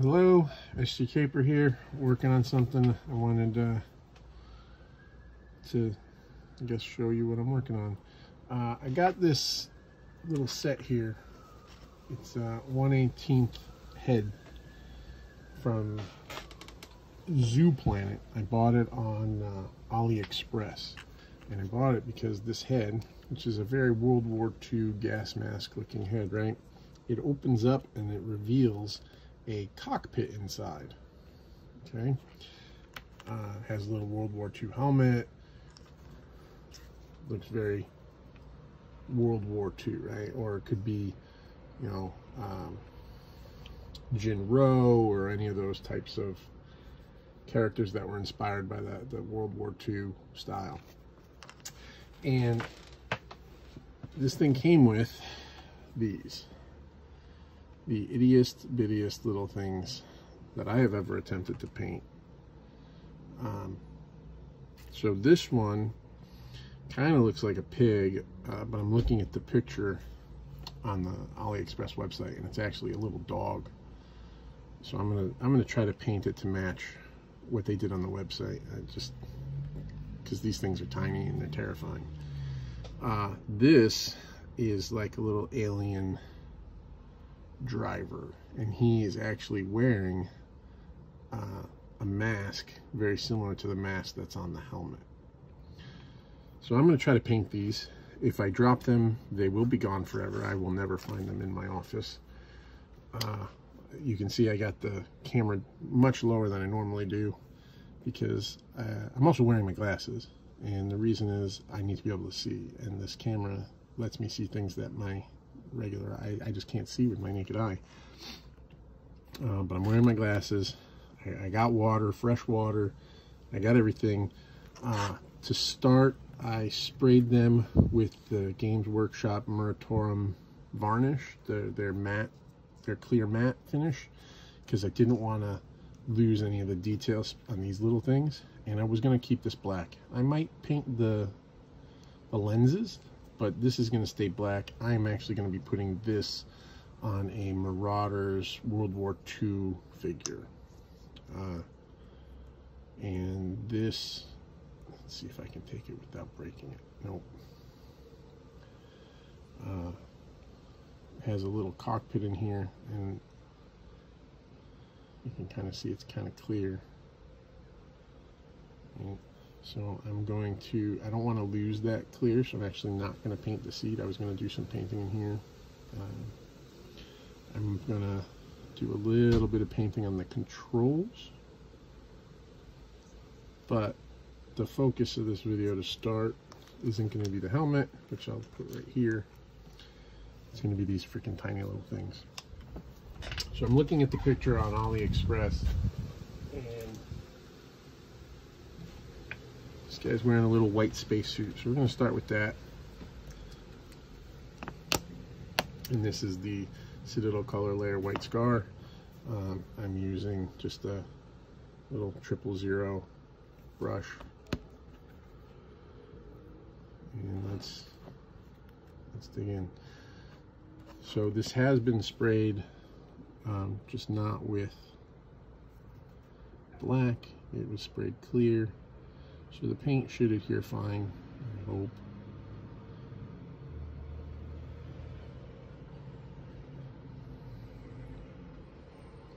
Hello, SG Caper here, working on something. I wanted to I guess show you what I'm working on. I got this little set here. It's 1/18 head from ZooPlanet. I bought it on AliExpress, and I bought it because this head, which is a very World War II gas mask looking head, right? It opens up and it reveals a cockpit inside. Okay, has a little World War II helmet. Looks very World War II, right? Or it could be, you know, Jinro or any of those types of characters that were inspired by the World War II style. And this thing came with these, the ittiest bittiest little things that I have ever attempted to paint. So this one kind of looks like a pig, but I'm looking at the picture on the AliExpress website, and it's actually a little dog. So I'm gonna try to paint it to match what they did on the website. Just because these things are tiny and they're terrifying. This is like a little alien driver, and he is actually wearing a mask very similar to the mask that's on the helmet. So I'm going to try to paint these. If I drop them, they will be gone forever. I will never find them in my office. You can see I got the camera much lower than I normally do because I'm also wearing my glasses, and the reason is I need to be able to see, and this camera lets me see things that my regular I just can't see with my naked eye. But I'm wearing my glasses. I got water, fresh water. I got everything. To start, I sprayed them with the Games Workshop Muratorum varnish, their clear matte finish, because I didn't want to lose any of the details on these little things, and I was going to keep this black. I might paint the lenses, but this is going to stay black. I am actually going to be putting this on a Marauders World War II figure. And this, let's see if I can take it without breaking it. Nope. Has a little cockpit in here, and you can kind of see it's kind of clear. And so I'm going to, I don't want to lose that clear, so I'm actually not going to paint the seat. I was going to do some painting in here. I'm going to do a little bit of painting on the controls, but the focus of this video to start isn't going to be the helmet, which I'll put right here. It's going to be these freaking tiny little things. So I'm looking at the picture on AliExpress, and this guy's wearing a little white spacesuit. So we're going to start with that. And this is the Citadel Color Layer White Scar. I'm using just a little 000 brush. And let's dig in. So this has been sprayed, just not with black. It was sprayed clear, so the paint should adhere fine, I hope.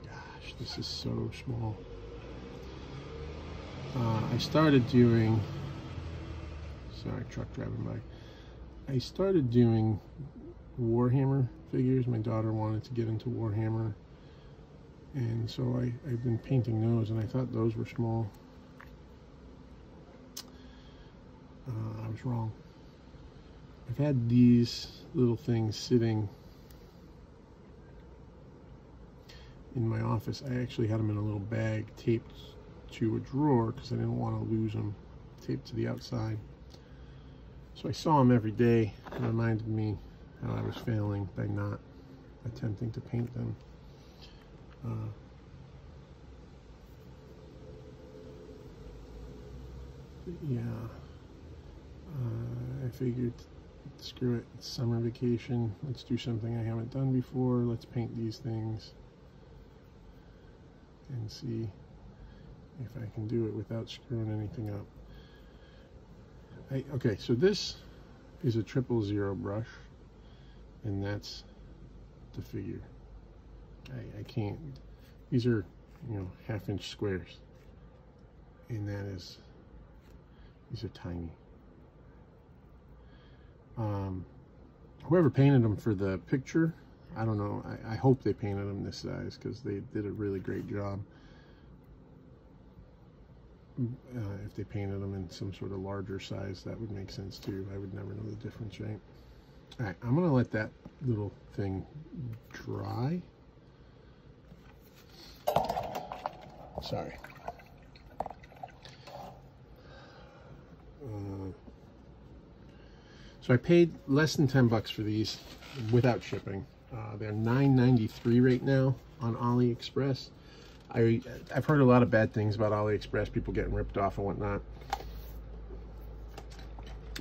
Gosh, this is so small. I started doing, sorry, truck driving by. I started doing Warhammer figures. My daughter wanted to get into Warhammer, and so I've been painting those, and I thought those were small. I was wrong. I've had these little things sitting in my office. I actually had them in a little bag taped to a drawer because I didn't want to lose them, taped to the outside. So I saw them every day. It reminded me how I was failing by not attempting to paint them. Yeah, I figured, screw it, it's summer vacation. Let's do something I haven't done before. Let's paint these things. and see if I can do it without screwing anything up. Okay, so this is a 000 brush, and that's the figure. I can't, these are, you know, 1/2-inch squares, and that is, these are tiny. Whoever painted them for the picture, I don't know, I hope they painted them this size, because they did a really great job. If they painted them in some sort of larger size, that would make sense too. I would never know the difference, right? All right, I'm gonna let that little thing dry. Sorry. So I paid less than 10 bucks for these without shipping. They're $9.93 right now on AliExpress. I've heard a lot of bad things about AliExpress, people getting ripped off and whatnot.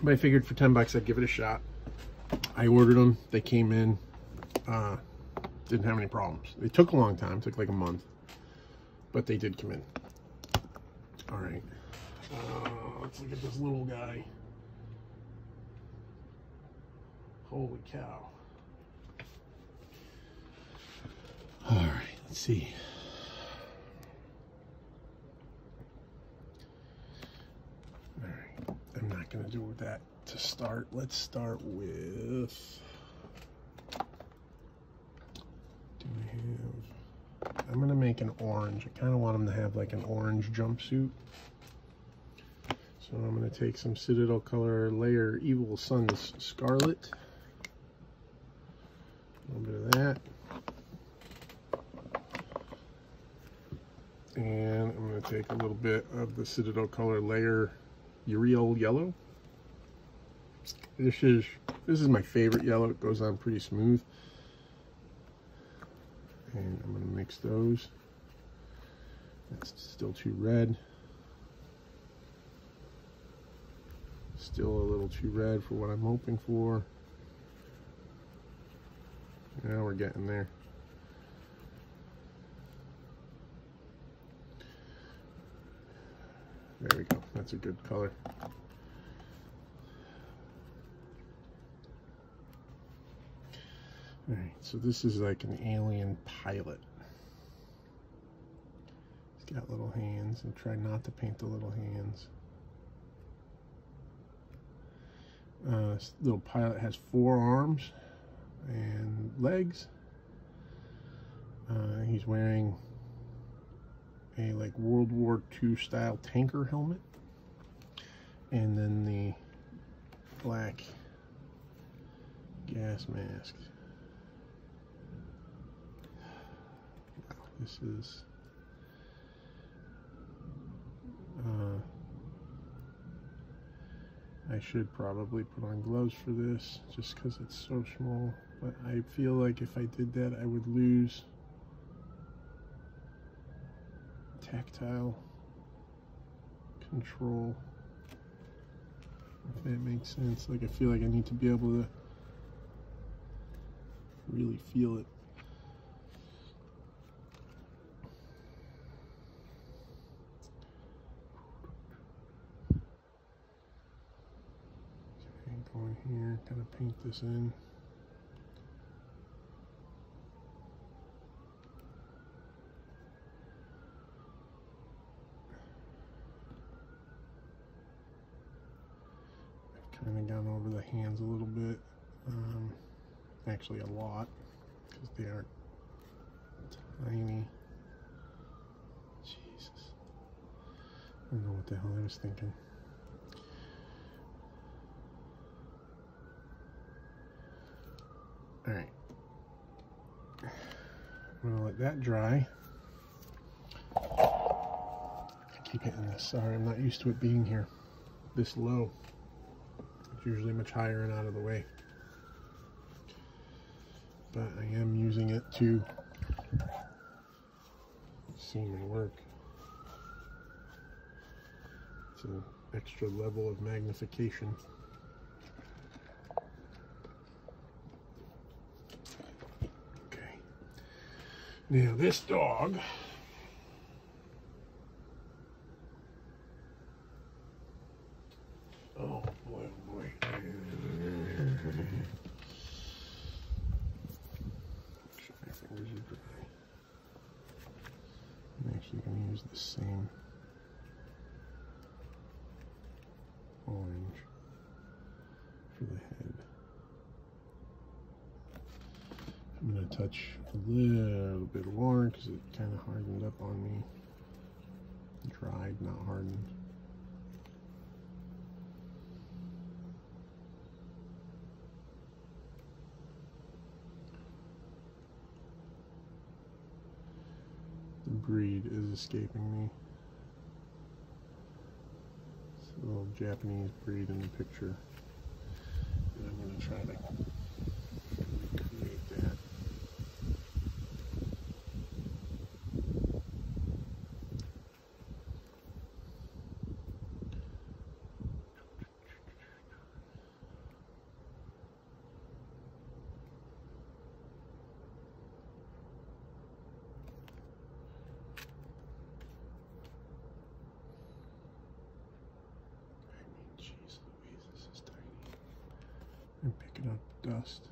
But I figured for 10 bucks I'd give it a shot. I ordered them, they came in, didn't have any problems. They took a long time, took like a month, but they did come in. All right, let's look at this little guy. Holy cow. All right, let's see. All right, I'm not gonna do that to start. Let's start with, I'm gonna make an orange. I kind of want him to have like an orange jumpsuit. So I'm gonna take some Citadel color layer Evil Sun's Scarlet. A little bit of that. And I'm going to take a little bit of the Citadel color layer Uriel Yellow. This is my favorite yellow. It goes on pretty smooth. And I'm going to mix those. That's still too red. Still a little too red for what I'm hoping for. Now we're getting there. There we go. That's a good color. Alright, so this is like an alien pilot. He's got little hands, and try not to paint the little hands. This little pilot has 4 arms and legs. He's wearing a like World War II style tanker helmet, and then the black gas mask. Wow, this is I should probably put on gloves for this just because it's so small, but I feel like if I did that I would lose tactile control, if that makes sense. Like I feel like I need to be able to really feel it. Okay, going here, kind of paint this in. Kind of gone over the hands a little bit, actually a lot, because they are tiny. Jesus, I don't know what the hell I was thinking. All right, I'm gonna let that dry. I keep hitting this. Sorry, I'm not used to it being here this low. Usually much higher and out of the way, but I am using it to see my work. It's an extra level of magnification. Okay, now this dog use the same orange for the head. I'm going to touch a little bit of water because it kind of hardened up on me. Dried, not hardened. The breed is escaping me. It's a little Japanese breed in the picture. And I'm going to try to recreate that. And picking up dust.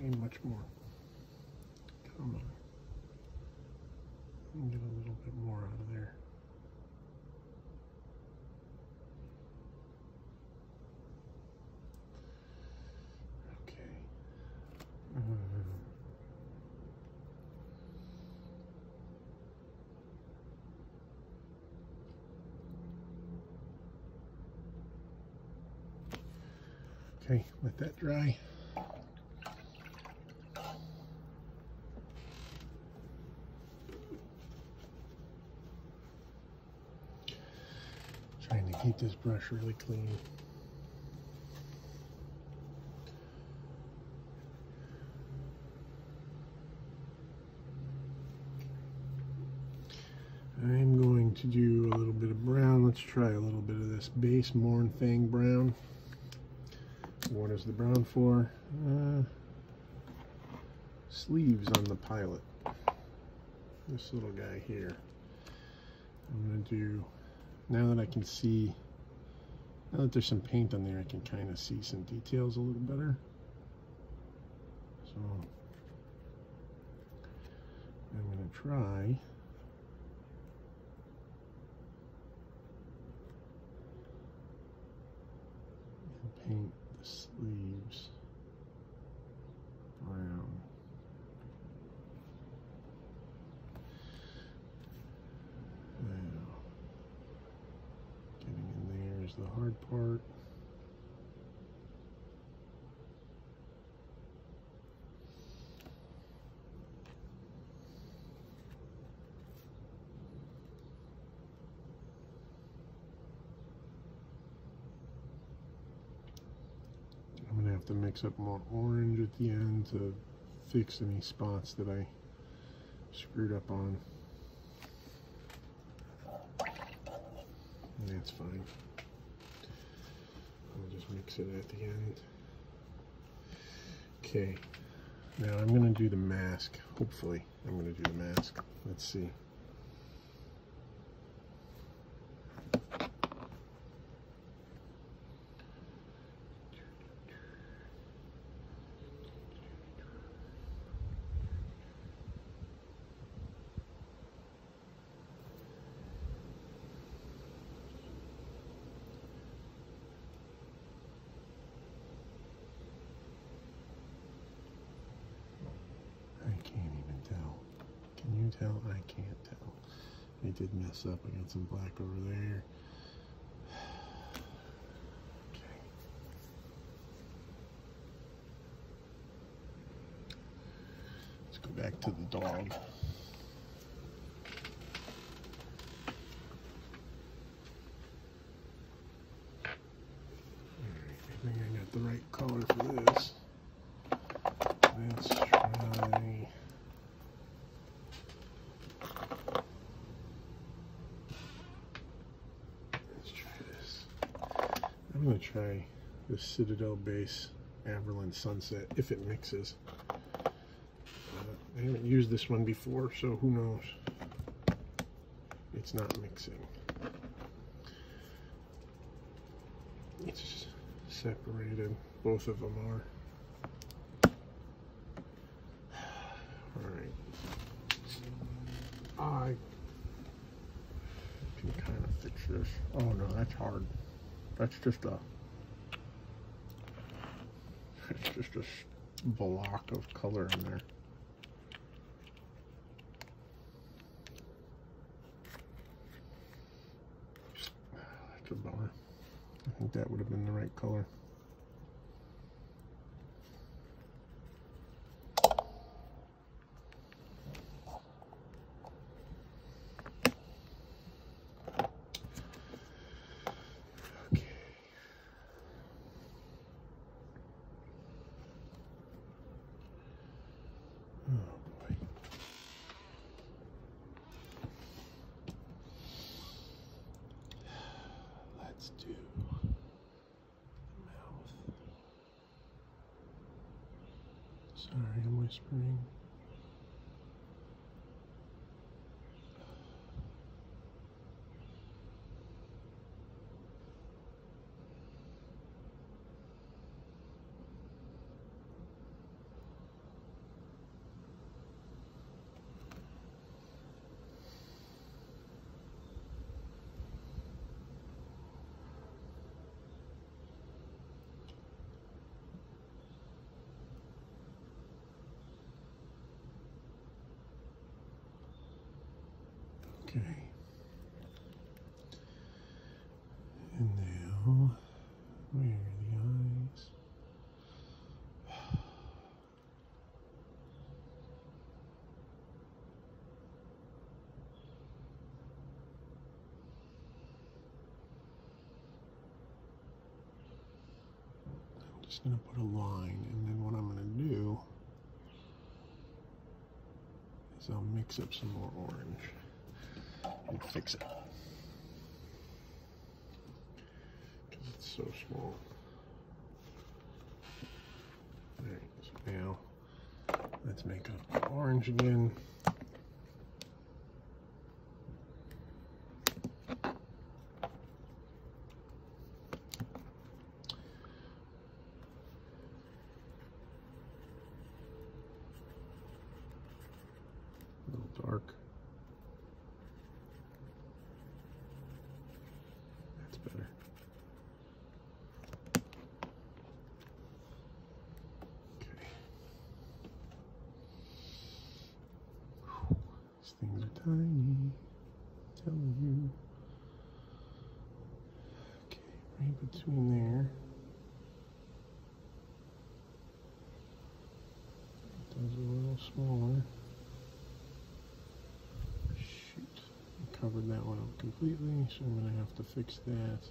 Need much more. Come on. Let me get a little bit more out of there. Okay. Okay, let that dry. Trying to keep this brush really clean. I'm going to do a little bit of brown. Let's try a little bit of this base Morn Fang brown. What is the brown for? Sleeves on the pilot. This little guy here. I'm going to do, now that I can see, now that there's some paint on there, I can kind of see some details a little better. So I'm going to try and paint the sleeves brown. Now, getting in there is the hard part. I'm going to have to mix up more orange at the end to fix any spots that I screwed up on. And that's fine. I'll just mix it at the end. Okay, now I'm going to do the mask. Hopefully, I'm going to do the mask. Let's see. Can you tell? I can't tell. I did mess up. I got some black over there. Okay. Let's go back to the dog. Alright, I think I got the right color for this. Let's try try the Citadel base Averland Sunset if it mixes. I haven't used this one before, so who knows? It's not mixing. It's separated. Both of them are. Alright. I can kind of fix this. Oh no, that's hard. That's just a block of color in there. That's a bummer. I think that would have been the right color. Do the mouth. Sorry, I'm whispering. Okay. And now, where are the eyes? I'm just going to put a line, and then what I'm going to do is I'll mix up some more orange and fix it, because it's so small. Alright, so now let's make up the orange again. A little dark. That's better. Okay. Whew. These things are tiny. I'm telling you. Okay, right between there. Does a little smaller. Shoot, I covered that one up completely, so I'm going to have to fix that.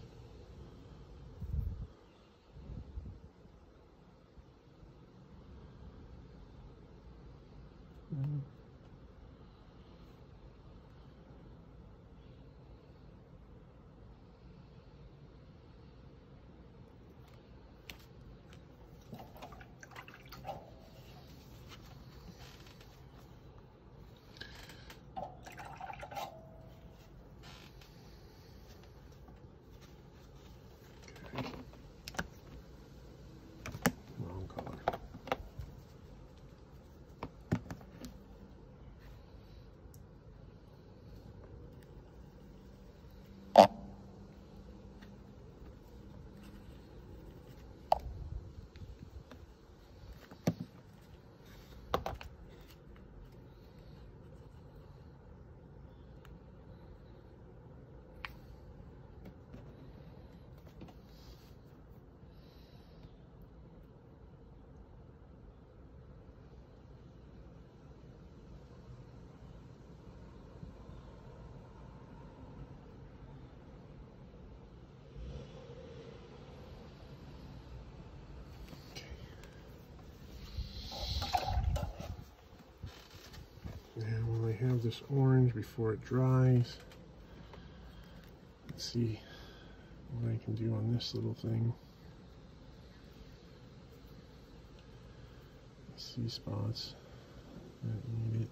Wrong color. Now when I have this orange before it dries, let's see what I can do on this little thing. these spots that need it.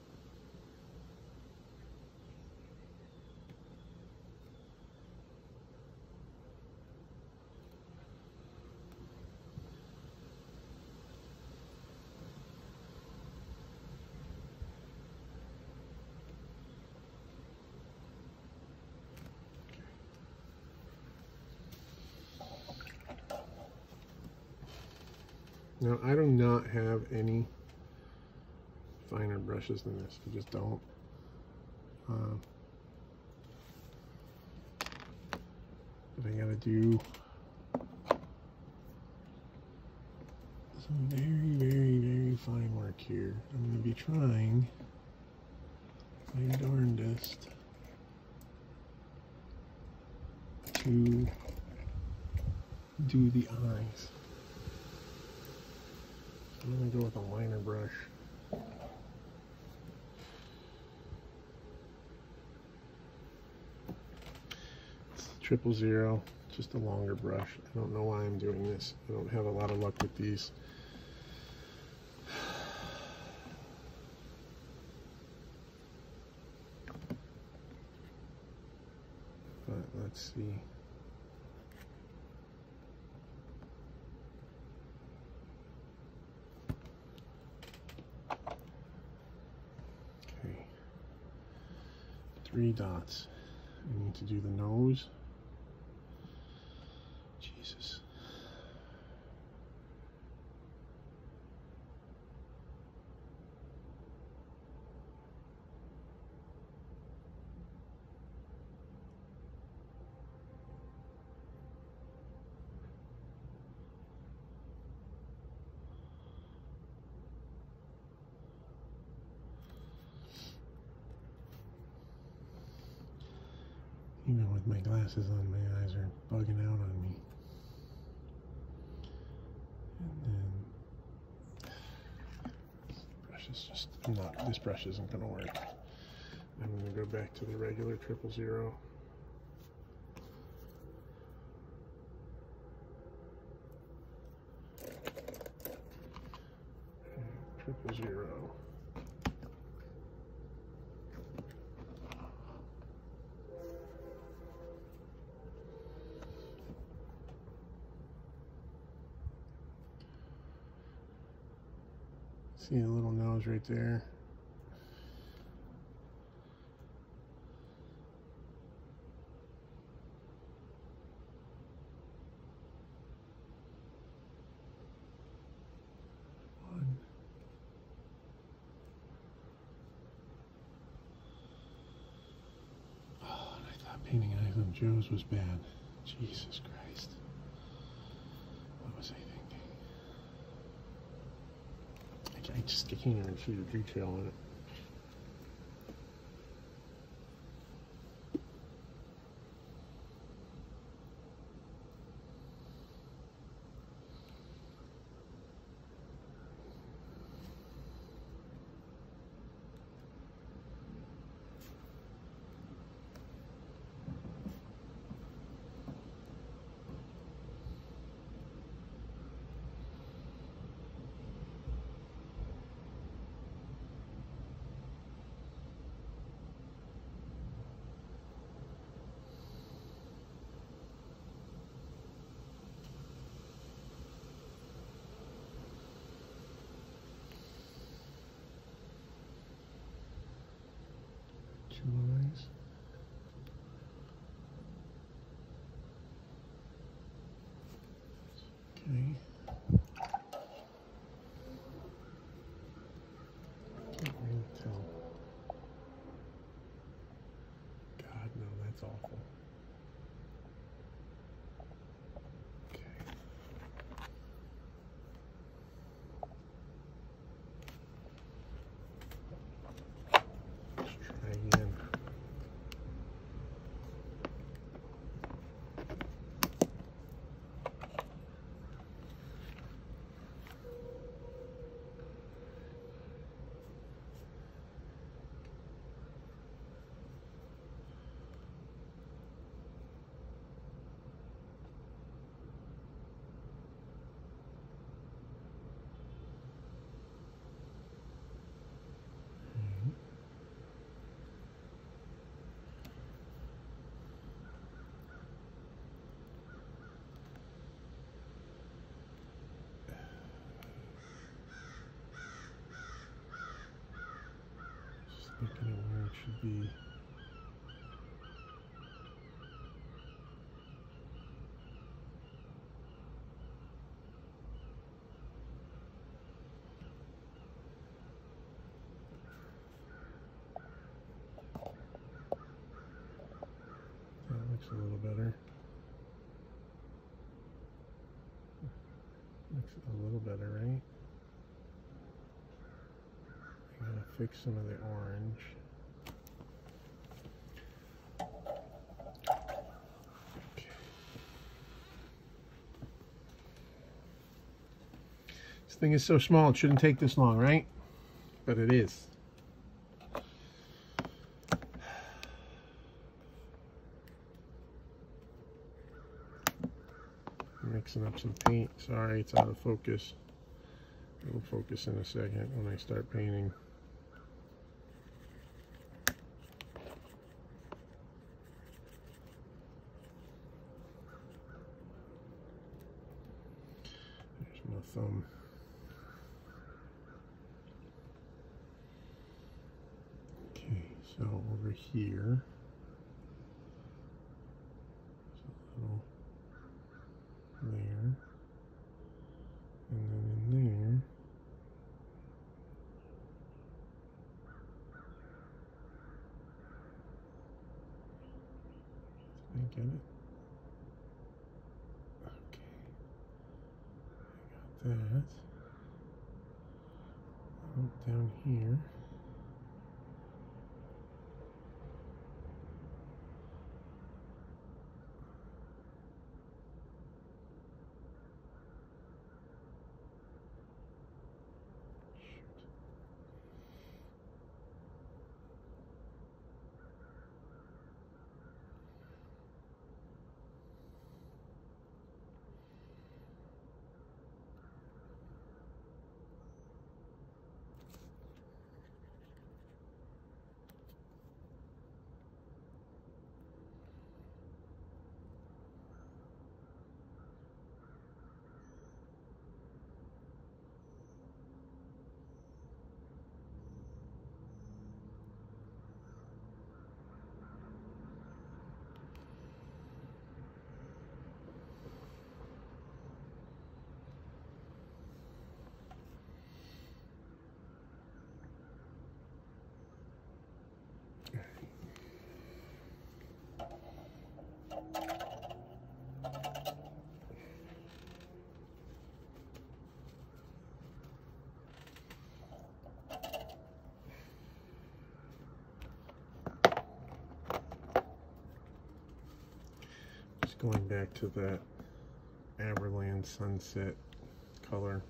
Now, I do not have any finer brushes than this. I just don't. But I gotta do some very, very, very fine work here. I'm gonna be trying my darndest to do the eyes. I'm going to go with a liner brush. It's 000, just a longer brush. I don't know why I'm doing this. I don't have a lot of luck with these. But let's see. Okay. 3 dots. I need to do the nose. Jesus. Even with my glasses on, my eyes are bugging out on me. And then this brush is just not. This brush isn't going to work. I'm going to go back to the regular 000. 000. See the little nose right there? One. Oh, and I thought painting eyes on Joe's was bad. Jesus Christ. What was I thinking? I can't even see the detail in it. Eyes. Okay. Can't really tell. God, no, that's awful. Okay. Let's try again. Making it where it should be. That looks a little better. Looks a little better, right? I'm gonna fix some of the orange. Okay. This thing is so small, it shouldn't take this long, right? But it is. Mixing up some paint. Sorry, it's out of focus. It'll focus in a second when I start painting. There's my thumb. Okay, so over here, there's a little there, and then in there, did I get it? Okay, I got that. Down here. Going back to that Aberland sunset color,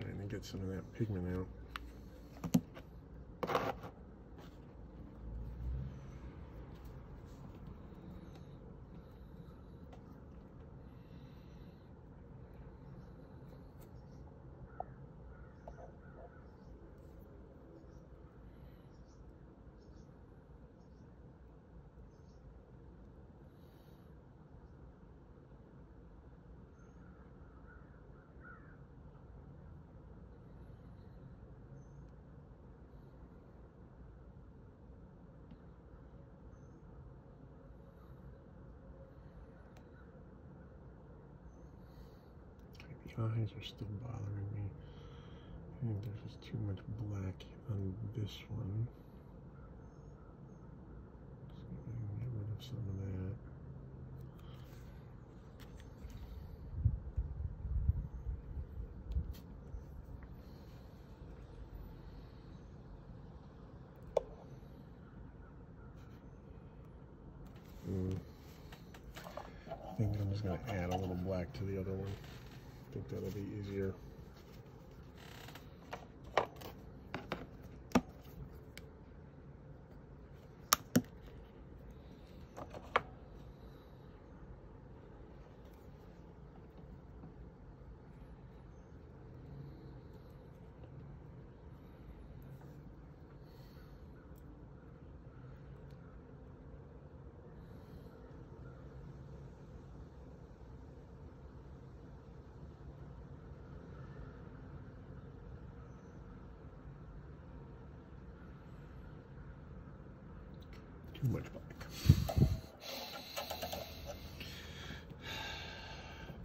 trying to get some of that pigment out. The eyes are still bothering me. I think there's just too much black on this one. So I can get rid of some of that. I think I'm just going to add a little black to the other one. I think that'll be easier. Too much black.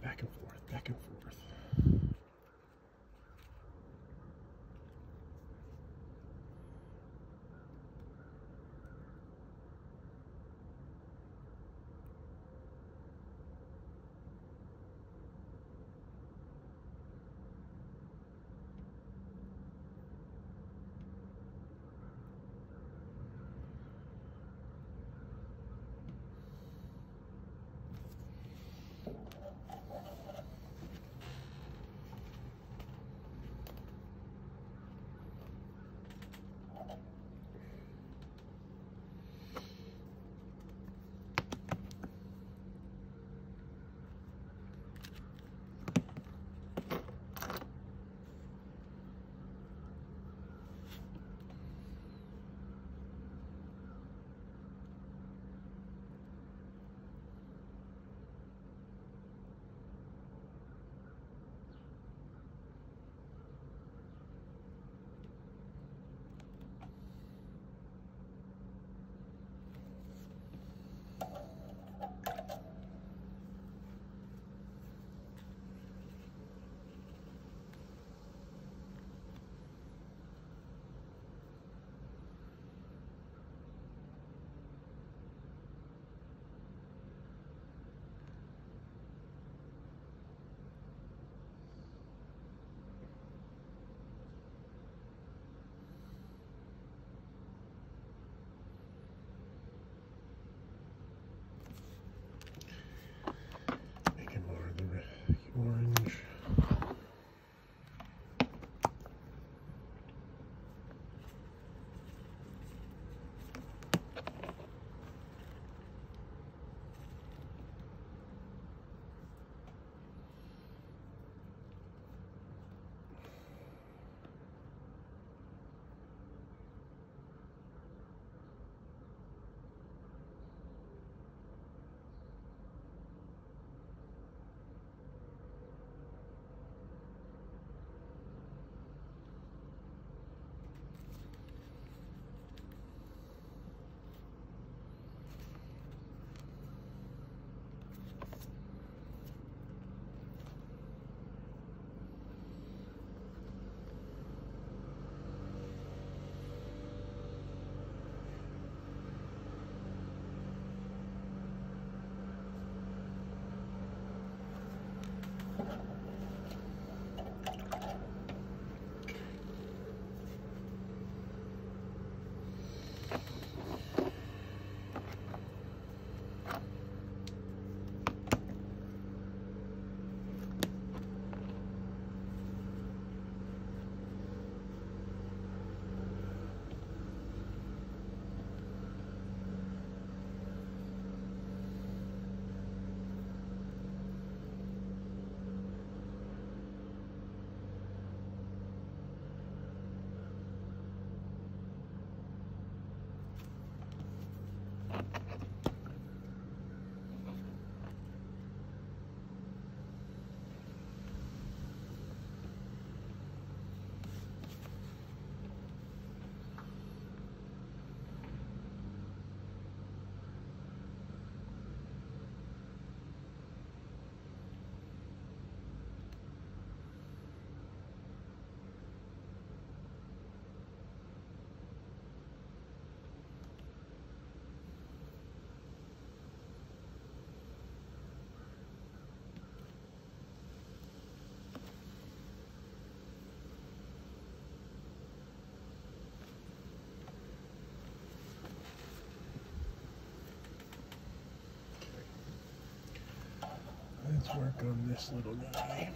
Back and forth, back and forth. Orange. Let's work on this little guy.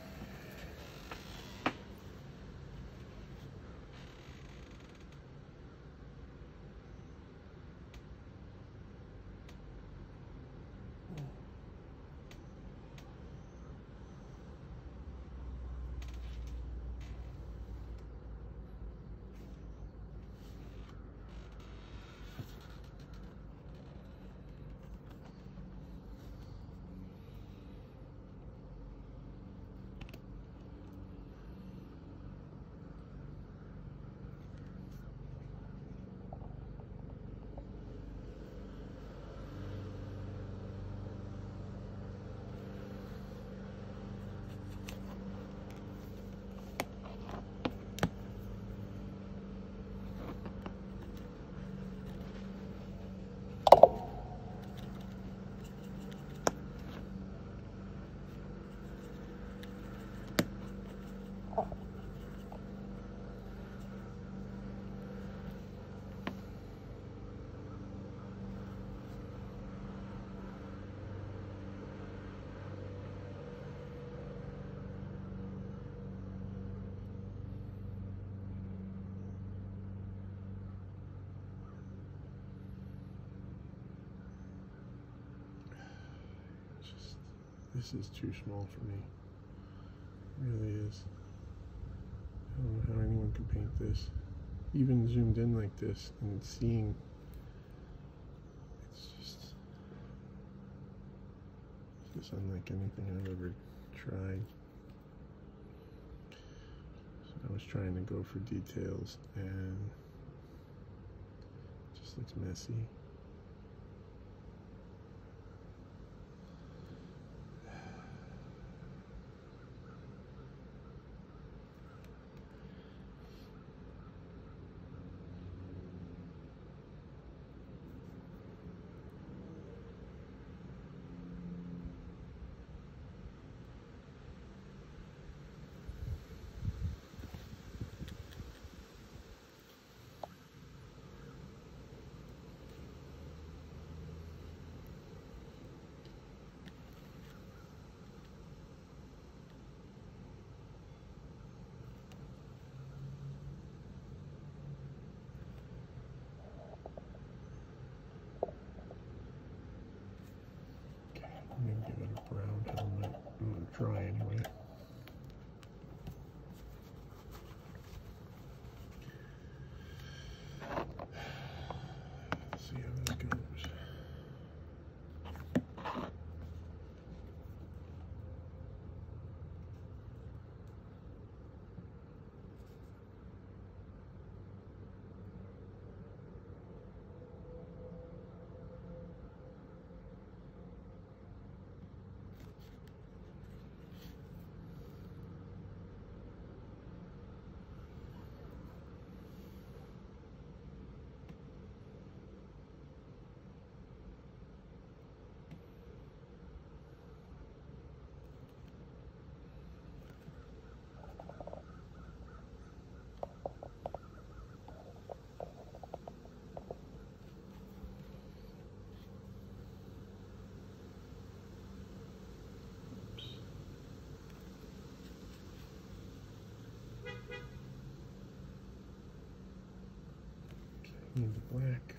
This is too small for me. It really is. I don't know how anyone can paint this. Even zoomed in like this and seeing, it's just unlike anything I've ever tried. So I was trying to go for details and it just looks messy. I'm going to give it a brown helmet. I'm going to try anyway. Let's see how this goes. Need the black.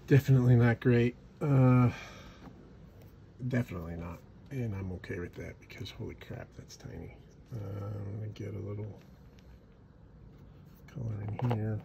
Definitely not great. Definitely not. And I'm okay with that because holy crap, that's tiny. I'm going to get a little color in here.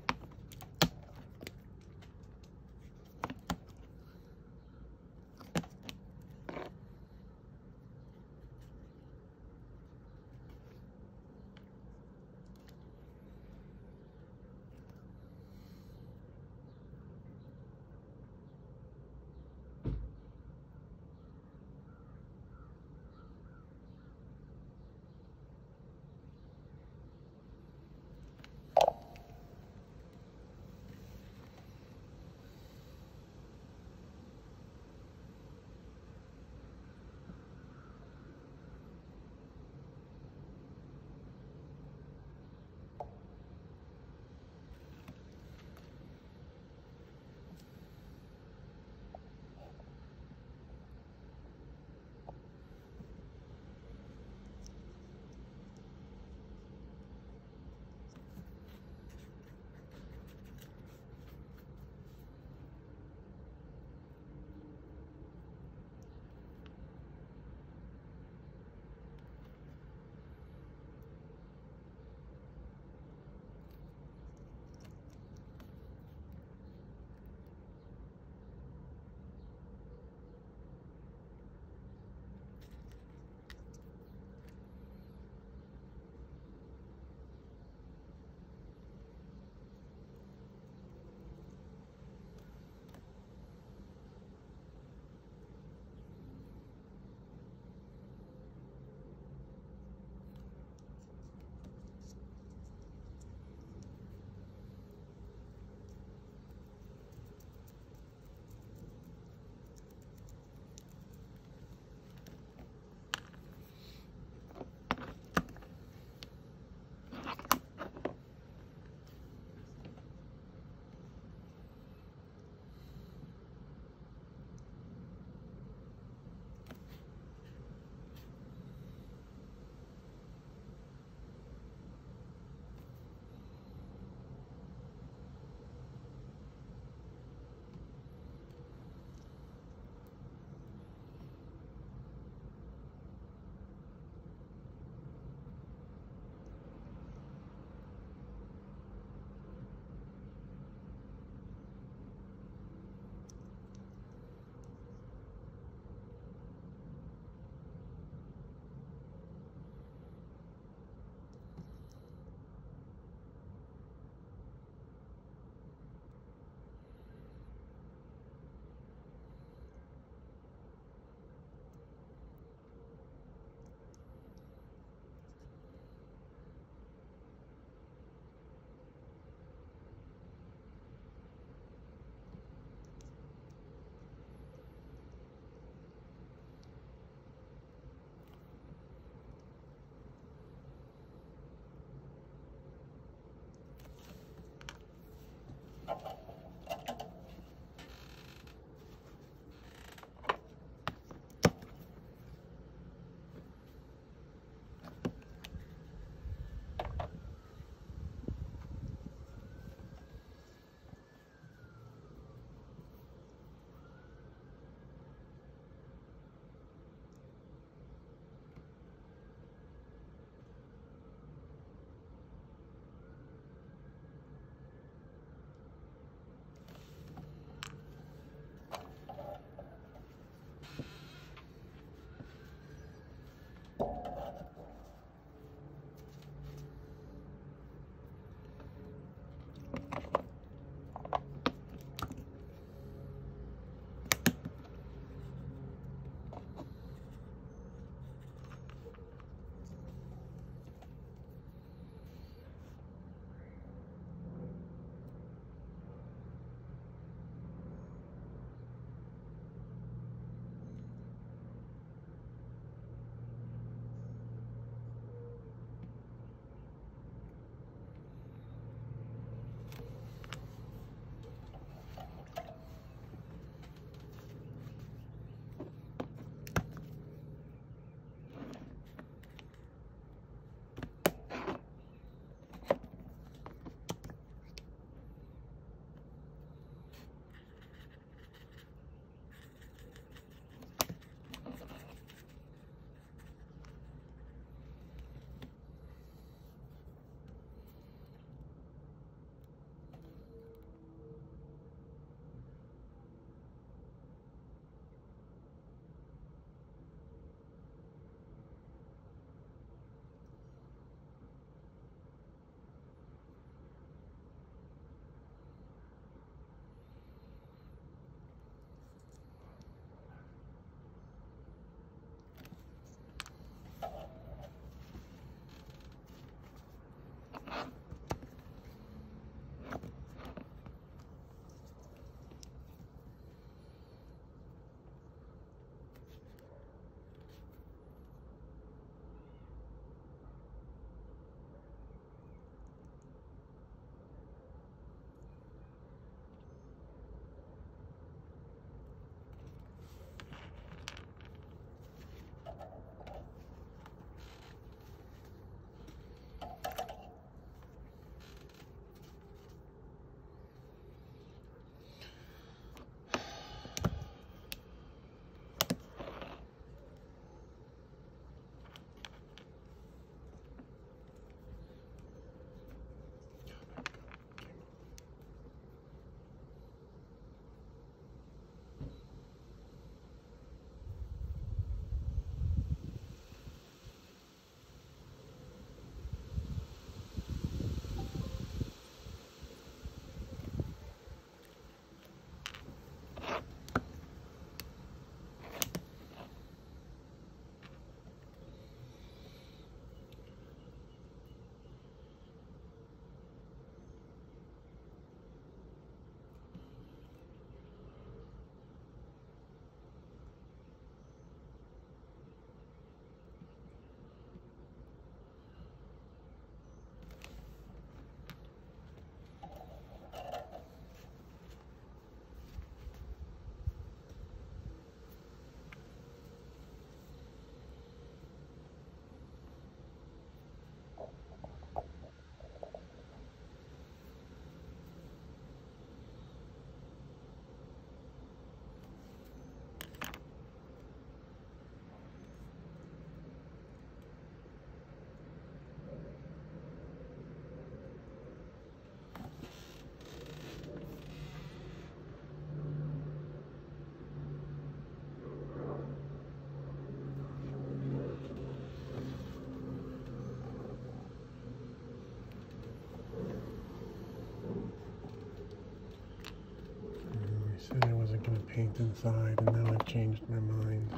Said I wasn't going to paint inside, and now I've changed my mind.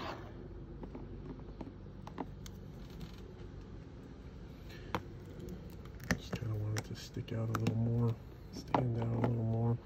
Just kind of wanted to stick out a little more, stand out a little more.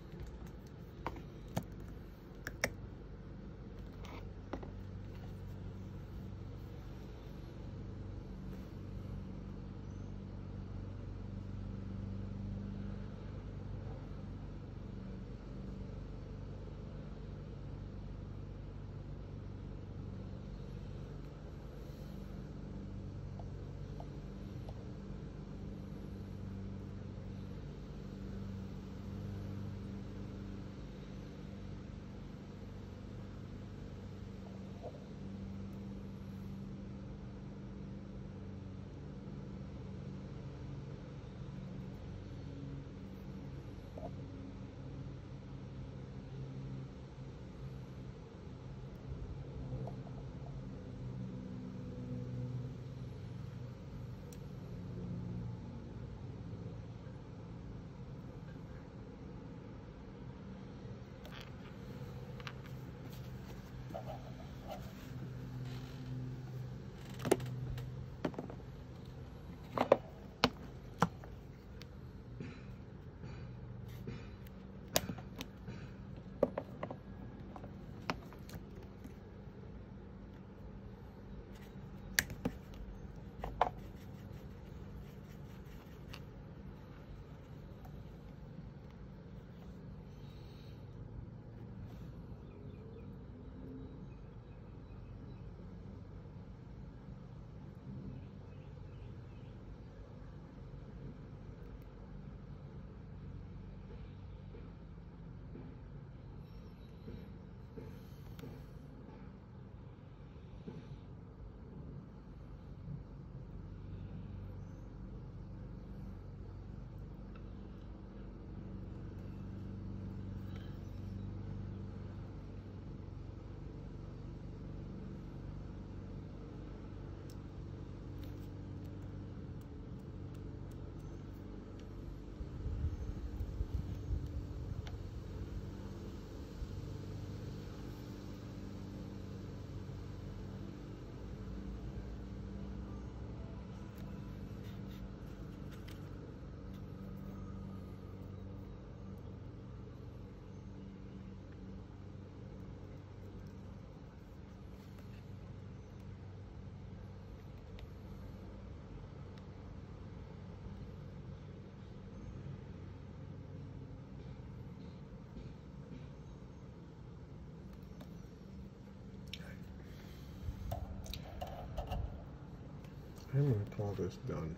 I'm going to call this done.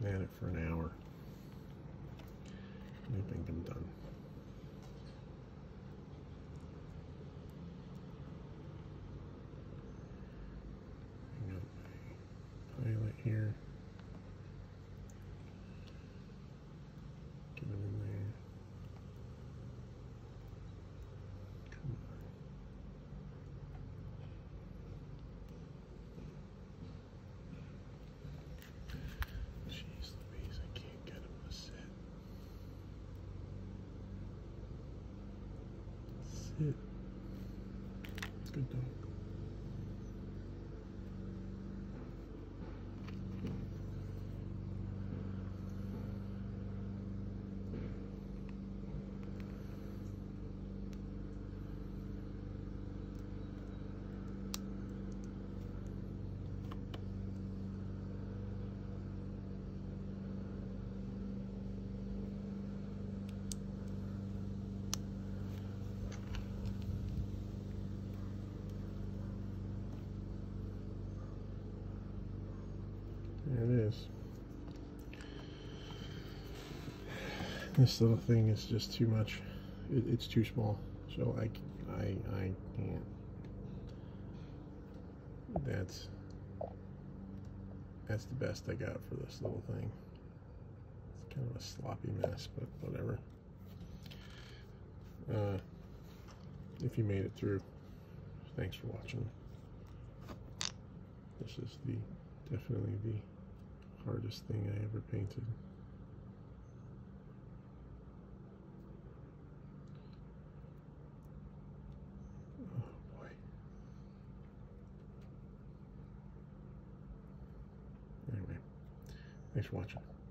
Been at it for an hour. I think I'm done. Hang up my pilot here. Get them in there. Come on. Jeez Louise, I can't get him to sit. Sit. Good dog. There it is. This little thing is just too much. It's too small, so I can't. That's the best I got for this little thing. It's kind of a sloppy mess, but whatever. If you made it through, thanks for watching. This is definitely the hardest thing I ever painted. Thanks for watching.